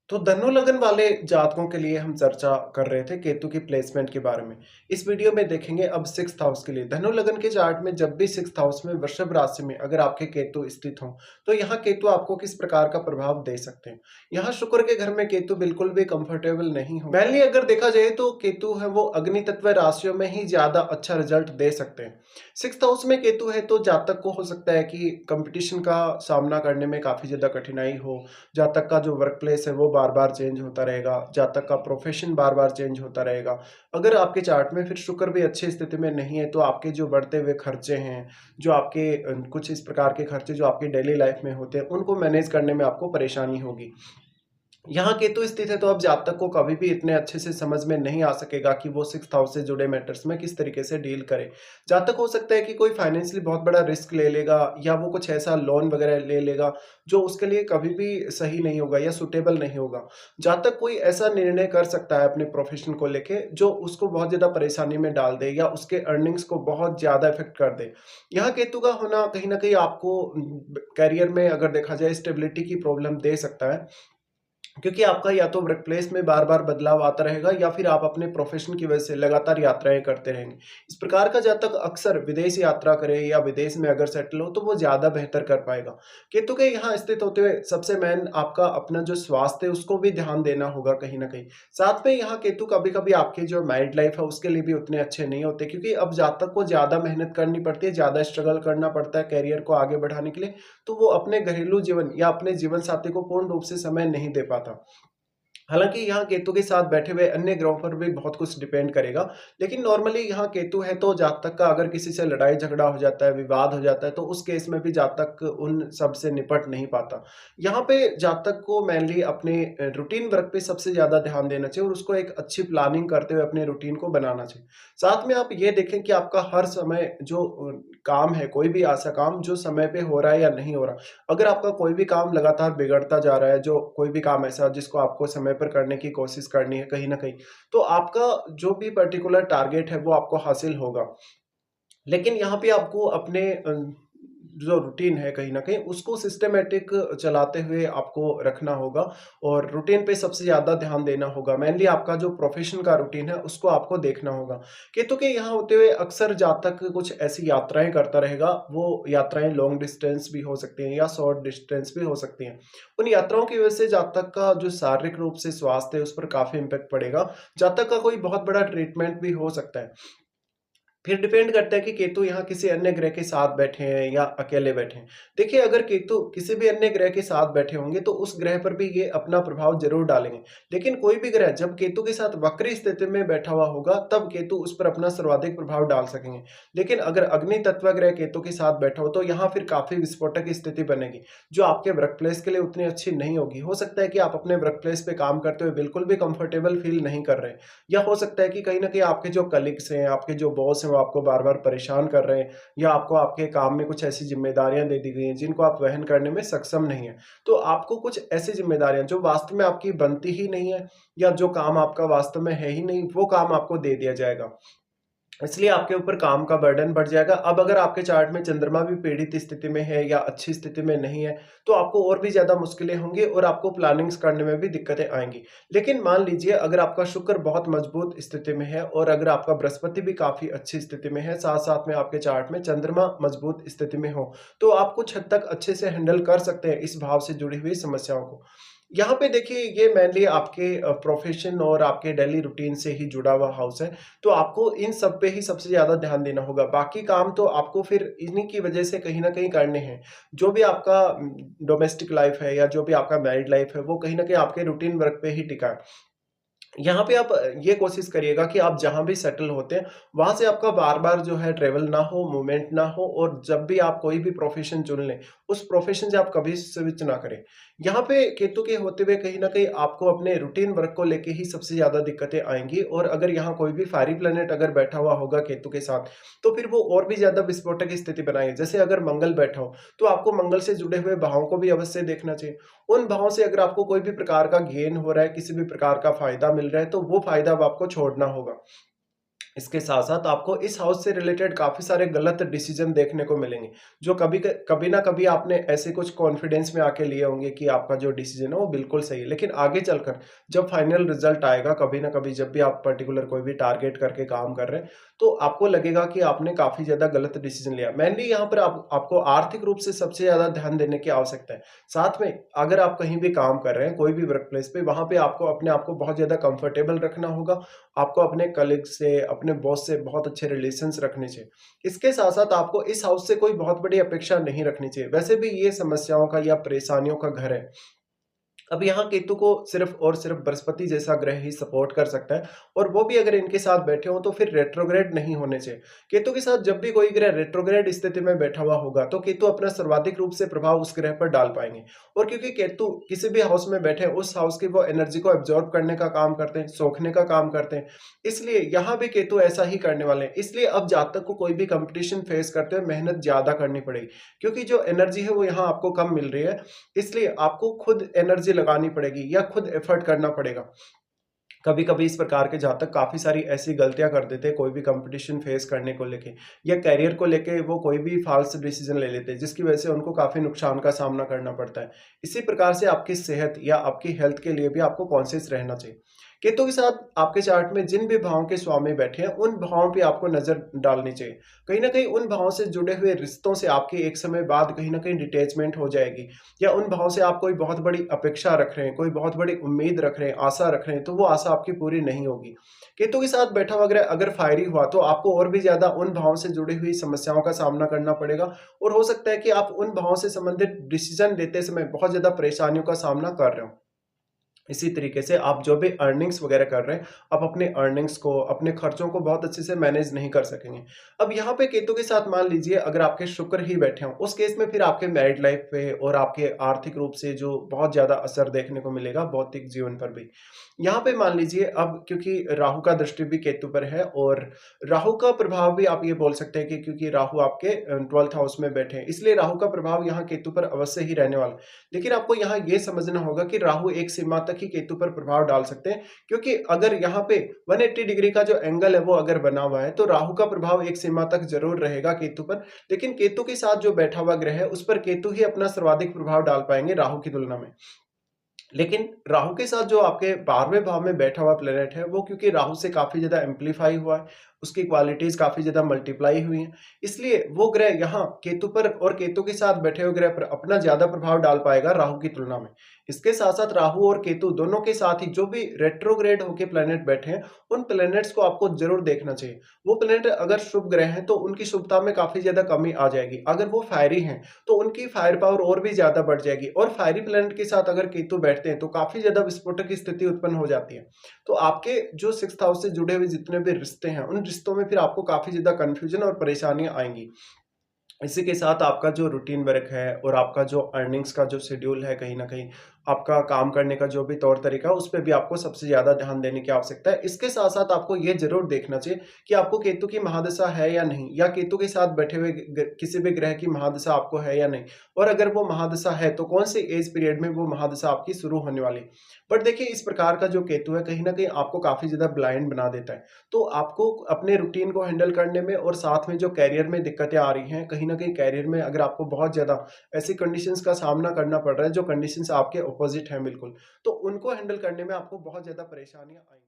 तो धनु लगन वाले जातकों के लिए हम चर्चा कर रहे थे केतु की प्लेसमेंट के बारे में। इस वीडियो में देखेंगे अब सिक्स्थ हाउस के लिए। धनु लगन के चार्ट में जब भी सिक्स्थ हाउस में वृषभ राशि में अगर आपके केतु स्थित हों, तो यहाँ केतु आपको किस प्रकार का प्रभाव दे सकते हैं। यहाँ शुक्र के घर में केतु बिल्कुल भी कंफर्टेबल नहीं हो। मेनली अगर देखा जाए तो केतु है वो अग्नि तत्व राशियों में ही ज्यादा अच्छा रिजल्ट दे सकते हैं। सिक्स्थ हाउस में केतु है तो जातक को हो सकता है कि कंपटीशन का सामना करने में काफी ज्यादा कठिनाई हो। जातक का जो वर्क प्लेस है वो बार बार चेंज होता रहेगा, जातक का प्रोफेशन बार बार चेंज होता रहेगा। अगर आपके चार्ट में फिर शुक्र भी अच्छी स्थिति में नहीं है तो आपके जो बढ़ते हुए खर्चे हैं, जो आपके कुछ इस प्रकार के खर्चे जो आपकी डेली लाइफ में होते हैं, उनको मैनेज करने में आपको परेशानी होगी। यहाँ केतु स्थित है तो अब जातक को कभी भी इतने अच्छे से समझ में नहीं आ सकेगा कि वो सिक्स्थ हाउस से जुड़े मैटर्स में किस तरीके से डील करे। जातक हो सकता है कि कोई फाइनेंशियली बहुत बड़ा रिस्क ले लेगा या वो कुछ ऐसा लोन वगैरह ले लेगा जो उसके लिए कभी भी सही नहीं होगा या सुटेबल नहीं होगा। जातक कोई ऐसा निर्णय कर सकता है अपने प्रोफेशन को लेके जो उसको बहुत ज्यादा परेशानी में डाल दे या उसके अर्निंग्स को बहुत ज्यादा इफेक्ट कर दे। यहाँ केतु का होना कहीं ना कहीं आपको करियर में अगर देखा जाए स्टेबिलिटी की प्रॉब्लम दे सकता है, क्योंकि आपका या तो वर्क प्लेस में बार-बार बदलाव आता रहेगा या फिर आप अपने प्रोफ़ेशन की वजह से लगातार यात्राएँ करते रहेंगे। इस प्रकार का जातक अक्सर विदेश यात्रा करे या विदेश में अगर सेटल हो तो वो ज़्यादा बेहतर कर पाएगा। केतु के यहाँ स्थित होते हुए सबसे मेन आपका अपना जो स्वास्थ्य है उसको भी ध्यान देना होगा कहीं न कहीं। साथ में यहाँ केतु कभी-कभी आपकी जो मैरिड लाइफ़ है उसके लिए भी उतने अच्छे नहीं होते, क्योंकि अब जातक को ज़्यादा मेहनत करनी पड़ती है, ज़्यादा स्ट्रगल करना पड़ता है करियर को आगे बढ़ाने के लिए, तो वो अपने घरेलू जीवन या अपने जीवन साथी को पूर्ण रूप से समय नहीं दे पाता। हालाँकि यहाँ केतु के साथ बैठे हुए अन्य ग्रहों पर भी बहुत कुछ डिपेंड करेगा, लेकिन नॉर्मली यहाँ केतु है तो जातक का अगर किसी से लड़ाई झगड़ा हो जाता है, विवाद हो जाता है, तो उस केस में भी जातक उन सब से निपट नहीं पाता। यहाँ पे जातक को मेनली अपने रूटीन वर्क पे सबसे ज़्यादा ध्यान देना चाहिए और उसको एक अच्छी प्लानिंग करते हुए अपने रूटीन को बनाना चाहिए। साथ में आप ये देखें कि आपका हर समय जो काम है, कोई भी ऐसा काम जो समय पे हो रहा है या नहीं हो रहा। अगर आपका कोई भी काम लगातार बिगड़ता जा रहा है, जो कोई भी काम ऐसा जिसको आपको समय पर करने की कोशिश करनी है कहीं न कहीं, तो आपका जो भी पर्टिकुलर टारगेट है वो आपको हासिल होगा। लेकिन यहाँ पे आपको अपने जो रूटीन है कहीं न कहीं उसको सिस्टमैटिक चलाते हुए आपको रखना होगा और रूटीन पे सबसे ज़्यादा ध्यान देना होगा। मेनली आपका जो प्रोफ़ेशन का रूटीन है उसको आपको देखना होगा। केतु के यहाँ होते हुए अक्सर जातक कुछ ऐसी यात्राएँ करता रहेगा, वो यात्राएँ लॉन्ग डिस्टेंस भी हो सकती हैं या शॉर्ट डिस्टेंस भी हो सकती हैं। उन यात्राओं की वजह से जातक का जो शारीरिक रूप से स्वास्थ्य है उस पर काफ़ी इम्पैक्ट पड़ेगा। जातक का कोई बहुत बड़ा ट्रीटमेंट भी हो सकता है। फिर डिपेंड करता है कि केतु यहाँ किसी अन्य ग्रह के साथ बैठे हैं या अकेले बैठे हैं। देखिए, अगर केतु किसी भी अन्य ग्रह के साथ बैठे होंगे तो उस ग्रह पर भी ये अपना प्रभाव ज़रूर डालेंगे। लेकिन कोई भी ग्रह जब केतु के साथ वक्री स्थिति में बैठा हुआ होगा तब केतु उस पर अपना सर्वाधिक प्रभाव डाल सकेंगे। लेकिन अगर अग्नि तत्व ग्रह केतु के साथ बैठा हो तो यहाँ फिर काफ़ी विस्फोटक स्थिति बनेगी, जो आपके वर्क प्लेस के लिए उतनी अच्छी नहीं होगी। हो सकता है कि आप अपने वर्क प्लेस पे काम करते हुए बिल्कुल भी कंफर्टेबल फ़ील नहीं कर रहे हैं, या हो सकता है कि कहीं न कहीं आपके जो कलीग्स हैं, आपके जो बॉस हैं वो आपको बार-बार परेशान कर रहे हैं या आपको आपके काम में कुछ ऐसी ज़िम्मेदारियाँ दे दी गई हैं जिनको आप वहन करने में सक्षम नहीं हैं। तो आपको कुछ ऐसी ज़िम्मेदारियाँ जो वास्तव में आपकी बनती ही नहीं है या जो काम आपका वास्तव में है ही नहीं, वो काम आपको दे दिया जाएगा। इसलिए आपके ऊपर काम का बर्डन बढ़ जाएगा। अब अगर आपके चार्ट में चंद्रमा भी पीड़ित स्थिति में है या अच्छी स्थिति में नहीं है, तो आपको और भी ज़्यादा मुश्किलें होंगी और आपको प्लानिंग्स करने में भी दिक्कतें आएँगी। लेकिन मान लीजिए अगर आपका शुक्र बहुत मजबूत स्थिति में है और अगर आपका बृहस्पति भी काफ़ी अच्छी स्थिति में है, साथ-साथ में आपके चार्ट में चंद्रमा मजबूत स्थिति में हो, तो आप कुछ हद तक अच्छे से हैंडल कर सकते हैं इस भाव से जुड़ी हुई समस्याओं को। यहाँ पे देखिए ये मेनली आपके प्रोफ़ेशन और आपके डेली रूटीन से ही जुड़ा हुआ हाउस है, तो आपको इन सब पे ही सबसे ज़्यादा ध्यान देना होगा। बाकी काम तो आपको फिर इन्हीं की वजह से कहीं न कहीं करने हैं। जो भी आपका डोमेस्टिक लाइफ़ है या जो भी आपका मैरिड लाइफ़ है, वो कहीं न कहीं आपके रूटीन वर्क पे ही टिका है। यहाँ पे आप ये कोशिश करिएगा कि आप जहाँ भी सेटल होते हैं, वहाँ से आपका बार-बार जो है ट्रैवल ना हो, मूवमेंट ना हो और जब भी आप कोई भी प्रोफ़ेशन चुन लें, उस प्रोफ़ेशन से आप कभी स्विच ना करें। यहाँ पे केतु के होते हुए कहीं न कहीं आपको अपने रूटीन वर्क को लेके ही सबसे ज़्यादा दिक्कतें आएँगी और अगर यहाँ कोई भी फ़ायरी प्लैनेट अगर बैठा हुआ होगा केतु के साथ, तो फिर वो और भी ज़्यादा विस्फोटक स्थिति बनाएँगे। जैसे अगर मंगल बैठा हो, तो आपको मंगल से जुड़े हुए भावों को भी अवश्य देखना चाहिए। उन भावों से अगर आपको कोई भी प्रकार का गेन हो रहा है, किसी भी प्रकार का फ़ायदा मिल रहा है, तो वो फ़ायदा अब आपको छोड़ना होगा। इसके साथ-साथ आपको इस हाउस से रिलेटेड काफ़ी सारे गलत डिसीज़न देखने को मिलेंगे, जो कभी ना कभी आपने ऐसे कुछ कॉन्फिडेंस में आके लिए होंगे कि आपका जो डिसीज़न है वो बिल्कुल सही है। लेकिन आगे चलकर जब फाइनल रिज़ल्ट आएगा कभी ना कभी, जब भी आप पर्टिकुलर कोई भी टारगेट करके काम कर रहे हैं, तो आपको लगेगा कि आपने काफ़ी ज़्यादा गलत डिसीज़न लिया। मेनली यहाँ पर आपको आर्थिक रूप से सबसे ज़्यादा ध्यान देने की आवश्यकता है। साथ में अगर आप कहीं भी काम कर रहे हैं, कोई भी वर्क प्लेस पे, वहाँ पे आपको अपने आप को बहुत ज़्यादा कंफर्टेबल रखना होगा। आपको अपने कलीग से, अपने बॉस से बहुत अच्छे रिलेशंस रखने चाहिए। इसके साथ-साथ आपको इस हाउस से कोई बहुत बड़ी अपेक्षा नहीं रखनी चाहिए। वैसे भी ये समस्याओं का या परेशानियों का घर है। अब यहाँ केतु को सिर्फ़ और सिर्फ़ बृहस्पति जैसा ग्रह ही सपोर्ट कर सकता है, और वो भी अगर इनके साथ बैठे हों तो फिर रेट्रोग्रेड नहीं होने चाहिए। केतु के साथ जब भी कोई ग्रह रेट्रोग्रेड स्थिति में बैठा हुआ होगा, तो केतु अपना सर्वाधिक रूप से प्रभाव उस ग्रह पर डाल पाएँगे। और क्योंकि केतु किसी भी हाउस में बैठे हैं, उस हाउस की वो एनर्जी को एब्ज़ॉर्ब करने का काम करते हैं, सोखने का काम करते हैं। इसलिए यहाँ भी केतु ऐसा ही करने वाले हैं। इसलिए अब जातक को कोई भी कॉम्पिटिशन फेस करते हुए मेहनत ज़्यादा करनी पड़ेगी, क्योंकि जो एनर्जी है वो यहाँ आपको कम मिल रही है। इसलिए आपको खुद एनर्जी लगानी पड़ेगी या खुद एफर्ट करना पड़ेगा। कभी-कभी इस प्रकार के जातक काफ़ी सारी ऐसी गलतियाँ कर देते हैं, कोई भी कॉम्पिटिशन फेस करने को लेके या करियर को लेके वो कोई भी फ़ाल्स डिसीज़न ले लेते हैं, जिसकी वजह से उनको काफ़ी नुकसान का सामना करना पड़ता है। इसी प्रकार से आपकी सेहत या आपकी हेल्थ के लिए भी आपको कॉन्शियस रहना चाहिए। केतु के साथ आपके चार्ट में जिन भी भावों के स्वामी बैठे हैं, उन भावों पे आपको नज़र डालनी चाहिए। कहीं न कहीं उन भावों से जुड़े हुए रिश्तों से आपकी एक समय बाद कहीं न कहीं डिटैचमेंट हो जाएगी, या उन भावों से आप कोई बहुत बड़ी अपेक्षा रख रहे हैं, कोई बहुत बड़ी उम्मीद रख रहे हैं, आशा रख रहे हैं, तो वो आशा आपकी पूरी नहीं होगी। केतु के साथ बैठा हुआ ग्रह अगर फायरी हुआ, तो आपको और भी ज़्यादा उन भावों से जुड़ी हुई समस्याओं का सामना करना पड़ेगा, और हो सकता है कि आप उन भावों से संबंधित डिसीज़न लेते समय बहुत ज़्यादा परेशानियों का सामना कर रहे हो। इसी तरीके से आप जो भी अर्निंग्स वगैरह कर रहे हैं, आप अपने अर्निंग्स को, अपने खर्चों को बहुत अच्छे से मैनेज नहीं कर सकेंगे। अब यहाँ पे केतु के साथ मान लीजिए अगर आपके शुक्र ही बैठे हों, उस केस में फिर आपके मैरिड लाइफ पे और आपके आर्थिक रूप से जो बहुत ज़्यादा असर देखने को मिलेगा, भौतिक जीवन पर भी। यहाँ पे मान लीजिए अब क्योंकि राहु का दृष्टि भी केतु पर है, और राहु का प्रभाव भी आप ये बोल सकते हैं कि क्योंकि राहु आपके 12th हाउस में बैठे हैं, इसलिए राहु का प्रभाव यहाँ केतु पर अवश्य ही रहने वाला है। लेकिन आपको यहाँ ये समझना होगा कि राहु एक सीमा तक ही केतु पर प्रभाव डाल सकते हैं, क्योंकि अगर यहाँ पे 180 डिग्री का जो एंगल है वो अगर बना हुआ है, तो राहु का प्रभाव एक सीमा तक ज़रूर रहेगा केतु पर। लेकिन केतु के साथ जो बैठा हुआ ग्रह है, उस पर केतु ही अपना सर्वाधिक प्रभाव डाल पाएँगे राहु की तुलना में। लेकिन राहु के साथ जो आपके 12वें भाव में बैठा हुआ प्लेनेट है, वो क्योंकि राहु से काफ़ी ज़्यादा एम्प्लीफाई हुआ है, उसकी क्वालिटीज़ काफ़ी ज़्यादा मल्टीप्लाई हुई हैं, इसलिए वो ग्रह यहाँ केतु पर और केतु के साथ बैठे हुए ग्रह पर अपना ज़्यादा प्रभाव डाल पाएगा राहु की तुलना में। इसके साथ-साथ राहु और केतु दोनों के साथ ही जो भी रेट्रोग्रेड होके प्लैनेट बैठे हैं, उन प्लैनेट्स को आपको ज़रूर देखना चाहिए। वो प्लैनेट अगर शुभ ग्रह हैं, तो उनकी शुभता में काफ़ी ज़्यादा कमी आ जाएगी। अगर वो फायरी हैं, तो उनकी फायर पावर और भी ज़्यादा बढ़ जाएगी, और फायरी प्लैनेट के साथ अगर केतु बैठते हैं, तो काफ़ी ज़्यादा विस्फोटक स्थिति उत्पन्न हो जाती है। तो आपके जो 6th हाउस से जुड़े हुए जितने भी रिश्ते हैं, उन रिश्तों में फिर आपको काफ़ी ज़्यादा कन्फ्यूज़न और परेशानियाँ आएँगी। इसी के साथ आपका जो रूटीन वर्क है और आपका जो अर्निंग्स का जो शेड्यूल है, कहीं न कहीं आपका काम करने का जो भी तौर-तरीका है, उस पे भी आपको सबसे ज़्यादा ध्यान देने की आवश्यकता है। इसके साथ-साथ आपको ये ज़रूर देखना चाहिए कि आपको केतु की महादशा है या नहीं, या केतु के साथ बैठे हुए ग किसी भी ग्रह की महादशा आपको है या नहीं, और अगर वो महादशा है, तो कौन-से एज पीरियड में वो महादशा आपकी शुरू होने वाली है। बट देखिए, इस प्रकार का जो केतु है, कहीं न कहीं आपको काफ़ी ज़्यादा ब्लाइंड बना देता है। तो आपको अपने रूटीन को हैंडल करने में, और साथ में जो करियर में दिक्कतें आ रही हैं, कहीं न कहीं करियर में अगर आपको बहुत ज़्यादा ऐसी कंडीशंस का सामना करना पड़ रहा है, जो कंडीशंस आपके अपोज़िट हैं बिल्कुल, तो उनको हैंडल करने में आपको बहुत ज़्यादा परेशानियाँ आएँगी।